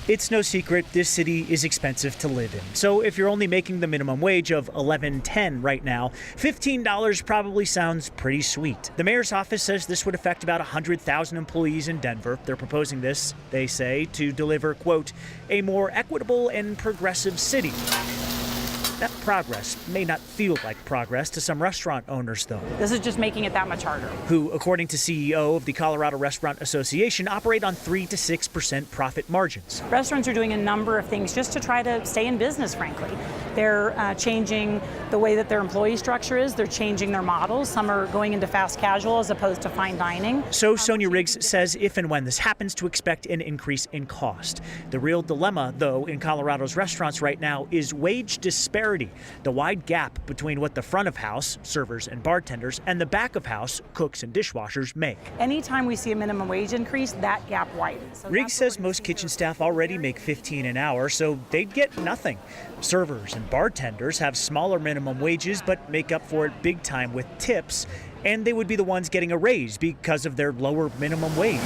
It's no secret this city is expensive to live in. So if you're only making the minimum wage of $11.10 right now, $15 probably sounds pretty sweet. The mayor's office says this would affect about 100,000 employees in Denver. They're proposing this, they say, to deliver, quote, a more equitable and progressive city. That progress may not feel like progress to some restaurant owners, though. This is just making it that much harder. Who, according to CEO of the Colorado Restaurant Association, operate on 3 to 6% profit margins. Restaurants are doing a number of things just to try to stay in business, frankly. They're changing the way that their employee structure is. They're changing their models. Some are going into fast casual as opposed to fine dining. So Sonia Riggs says if and when this happens, to expect an increase in cost. The real dilemma, though, in Colorado's restaurants right now is wage disparity. The wide gap between what the front of house, servers and bartenders, and the back of house, cooks and dishwashers, make. Anytime we see a minimum wage increase, that gap widens. So Riggs says most kitchen staff already make $15 an hour, so they'd get nothing. Servers and bartenders have smaller minimum wages, but make up for it big time with tips, and they would be the ones getting a raise because of their lower minimum wage.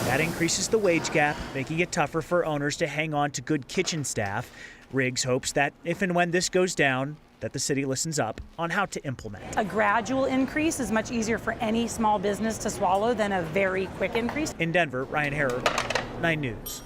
That increases the wage gap, making it tougher for owners to hang on to good kitchen staff. Riggs hopes that if and when this goes down, that the city listens up on how to implement. A gradual increase is much easier for any small business to swallow than a very quick increase. In Denver, Ryan Harrer, 9 News.